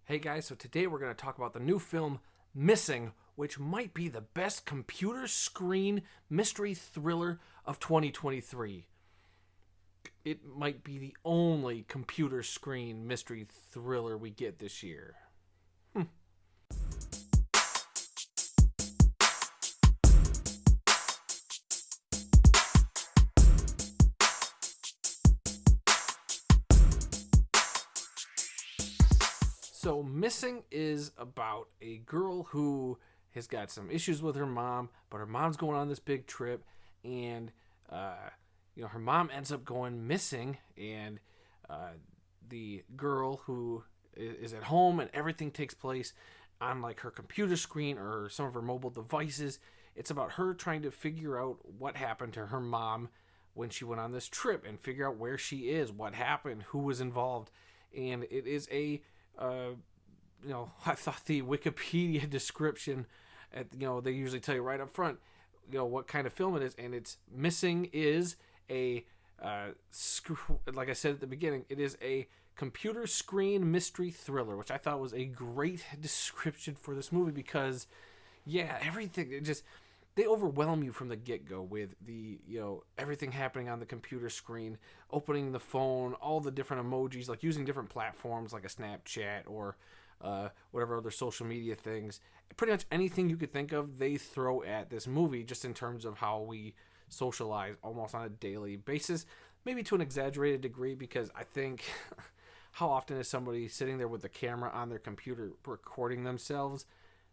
Hey guys, so today we're going to talk about the new film Missing, which might be the best computer screen mystery thriller of 2023. It might be the only computer screen mystery thriller we get this year. So, Missing is about a girl who has got some issues with her mom, but her mom's going on this big trip, and her mom ends up going missing, and the girl who is at home, and everything takes place on like her computer screen or some of her mobile devices. It's about her trying to figure out what happened to her mom when she went on this trip and figure out where she is, what happened, who was involved, and it is a I thought the Wikipedia description, they usually tell you right up front, what kind of film it is, and it's Missing is a, like I said at the beginning, it is a computer screen mystery thriller, which I thought was a great description for this movie because, everything, they overwhelm you from the get-go with the, everything happening on the computer screen, opening the phone, all the different emojis, like using different platforms like a Snapchat or whatever other social media things. Pretty much anything you could think of, they throw at this movie just in terms of how we socialize almost on a daily basis. Maybe to an exaggerated degree because I think how often is somebody sitting there with the camera on their computer recording themselves?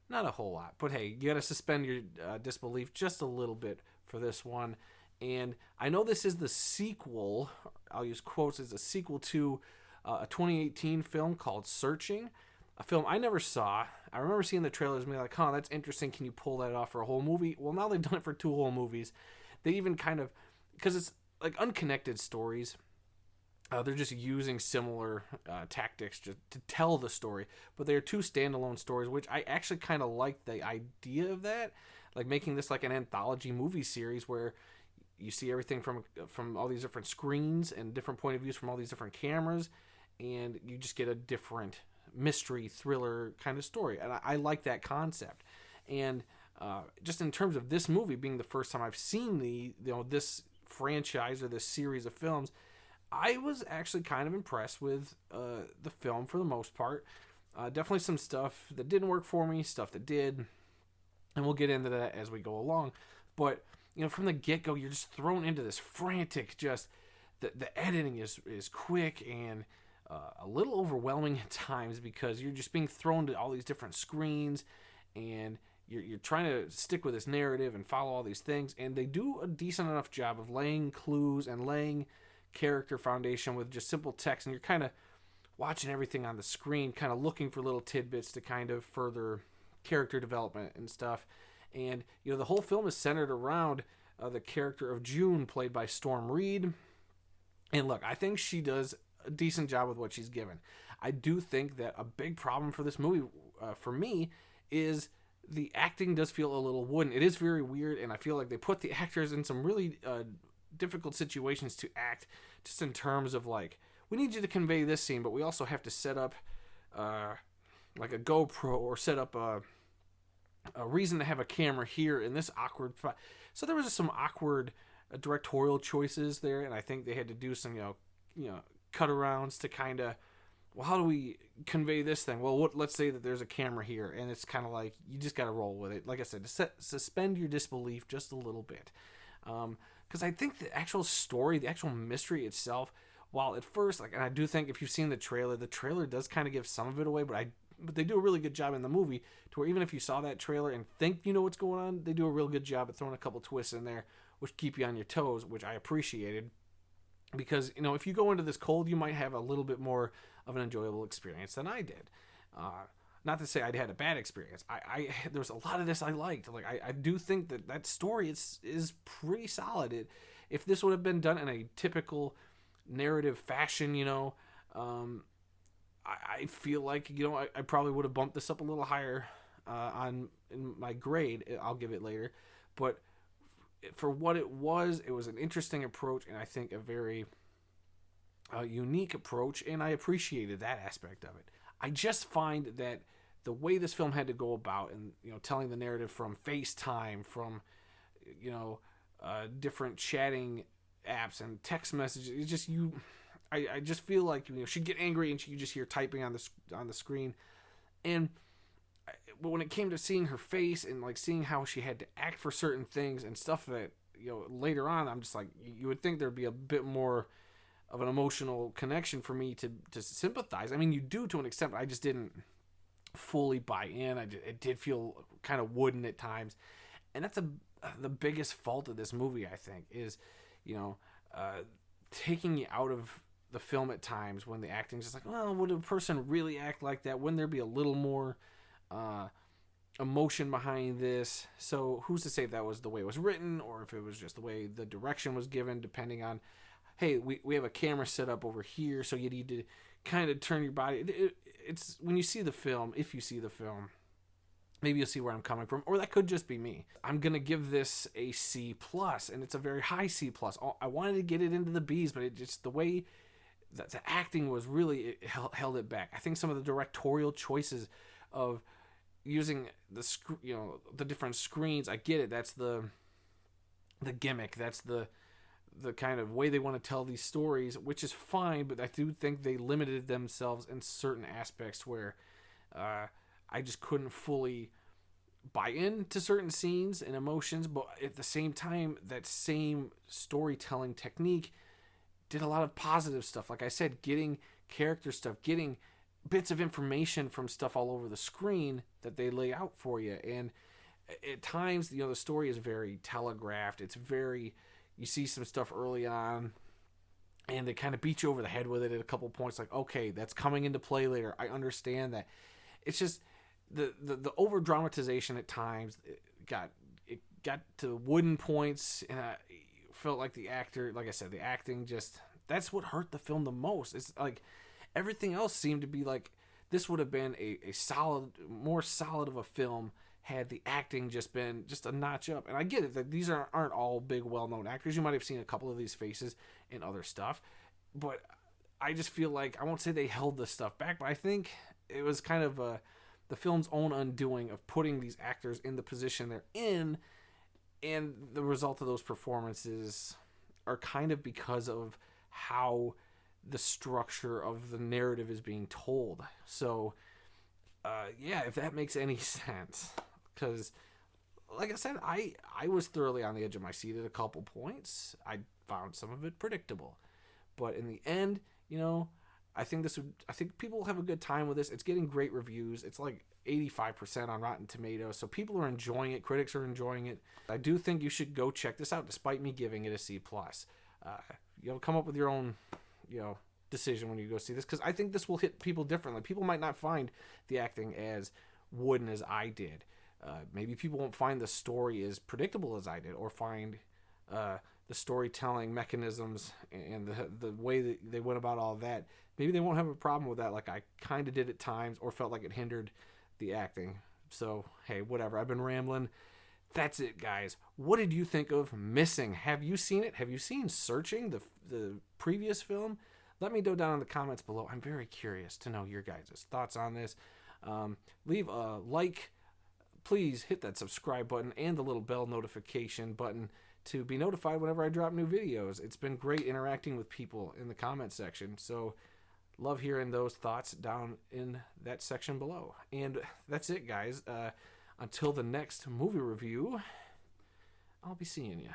Not a whole lot, but hey, you got to suspend your disbelief just a little bit for this one. And I know this is the sequel, I'll use quotes, as a sequel to a 2018 film called Searching, a film I never saw. I remember seeing the trailers and being like, that's interesting, can you pull that off for a whole movie? Well, now they've done it for 2 whole movies. They even kind of, because it's like unconnected stories, they're just using similar tactics to tell the story, but they're 2 standalone stories, which I actually kind of like the idea of that, like making this like an anthology movie series where you see everything from all these different screens and different point of views from all these different cameras, and you just get a different mystery thriller kind of story, and I like that concept. And just in terms of this movie being the first time I've seen this franchise or this series of films, I was actually kind of impressed with the film for the most part. Definitely some stuff that didn't work for me, stuff that did, and we'll get into that as we go along. But from the get-go, you're just thrown into this frantic, just the editing is quick and a little overwhelming at times because you're just being thrown to all these different screens, and you're trying to stick with this narrative and follow all these things, and they do a decent enough job of laying clues and laying character foundation with just simple text, and you're kind of watching everything on the screen, kind of looking for little tidbits to kind of further character development and stuff. And the whole film is centered around the character of June, played by Storm Reid. And look, I think she does a decent job with what she's given. I do think that a big problem for this movie, for me, is the acting does feel a little wooden. It is very weird, and I feel like they put the actors in some really difficult situations to act, just in terms of like, we need you to convey this scene, but we also have to set up like a GoPro or set up a reason to have a camera here in this awkward spot. So there was just some awkward directorial choices there, and I think they had to do some cut arounds to kind of, well, how do we convey this thing? Well, let's say that there's a camera here, and it's kind of like you just got to roll with it. Like I said, suspend your disbelief just a little bit. Because I think the actual story, the actual mystery itself, while at first, and I do think if you've seen the trailer does kind of give some of it away, but they do a really good job in the movie to where even if you saw that trailer and think you know what's going on, they do a real good job at throwing a couple twists in there, which keep you on your toes, which I appreciated. Because, if you go into this cold, you might have a little bit more of an enjoyable experience than I did. Not to say I'd had a bad experience. There was a lot of this I liked. Like I do think that story is pretty solid. If this would have been done in a typical narrative fashion, I feel like I probably would have bumped this up a little higher in my grade. I'll give it later, but for what it was an interesting approach, and I think a very unique approach, and I appreciated that aspect of it. I just find that the way this film had to go about, and telling the narrative from FaceTime, from different chatting apps and text messages, it's just I just feel like she'd get angry and you just hear typing on the screen, but when it came to seeing her face and like seeing how she had to act for certain things and stuff that later on, I'm just like, you would think there'd be a bit more of an emotional connection for me to sympathize. I mean, you do to an extent, but I just didn't fully buy in. It did feel kind of wooden at times, and that's the biggest fault of this movie, I think, is taking you out of the film at times when the acting's just like, well, would a person really act like that? Wouldn't there be a little more emotion behind this? So who's to say if that was the way it was written, or if it was just the way the direction was given, depending on, hey, we have a camera set up over here, so you need to kind of turn your body. It's when you see the film, if you see the film, maybe you'll see where I'm coming from, or that could just be me. I'm gonna give this a C+, and it's a very high C+. I wanted to get it into the B's, but it just, the way that the acting was really, it held it back. I think some of the directorial choices of using the different screens, I get it. That's the gimmick. That's the kind of way they want to tell these stories, which is fine, but I do think they limited themselves in certain aspects where I just couldn't fully buy into certain scenes and emotions, but at the same time, that same storytelling technique did a lot of positive stuff. Like I said, getting character stuff, getting bits of information from stuff all over the screen that they lay out for you. And at times, the story is very telegraphed. It's very, you see some stuff early on, and they kind of beat you over the head with it at a couple points. Like, okay, that's coming into play later. I understand that. It's just the over dramatization at times. It got to wooden points, and I felt like the actor, like I said, the acting just, that's what hurt the film the most. It's like everything else seemed to be like, this would have been a more solid of a film had the acting just been just a notch up. And I get it that these aren't all big, well-known actors. You might have seen a couple of these faces in other stuff, but I just feel like, I won't say they held this stuff back, but I think it was kind of the film's own undoing of putting these actors in the position they're in, and the result of those performances are kind of because of how the structure of the narrative is being told. So, yeah, if that makes any sense. Because, like I said, I was thoroughly on the edge of my seat at a couple points. I found some of it predictable. But in the end, I think people will have a good time with this. It's getting great reviews. It's like 85% on Rotten Tomatoes. So people are enjoying it. Critics are enjoying it. I do think you should go check this out, despite me giving it a C+. Come up with your own, decision when you go see this, because I think this will hit people differently. People might not find the acting as wooden as I did. Maybe people won't find the story as predictable as I did, or find the storytelling mechanisms and the way that they went about all that. Maybe they won't have a problem with that like I kind of did at times, or felt like it hindered the acting. So, hey, whatever. I've been rambling. That's it, guys. What did you think of Missing? Have you seen it? Have you seen Searching, the previous film? Let me know down in the comments below. I'm very curious to know your guys' thoughts on this. Leave a like. Please hit that subscribe button and the little bell notification button to be notified whenever I drop new videos. It's been great interacting with people in the comment section. So, love hearing those thoughts down in that section below. And that's it, guys. Until the next movie review, I'll be seeing you.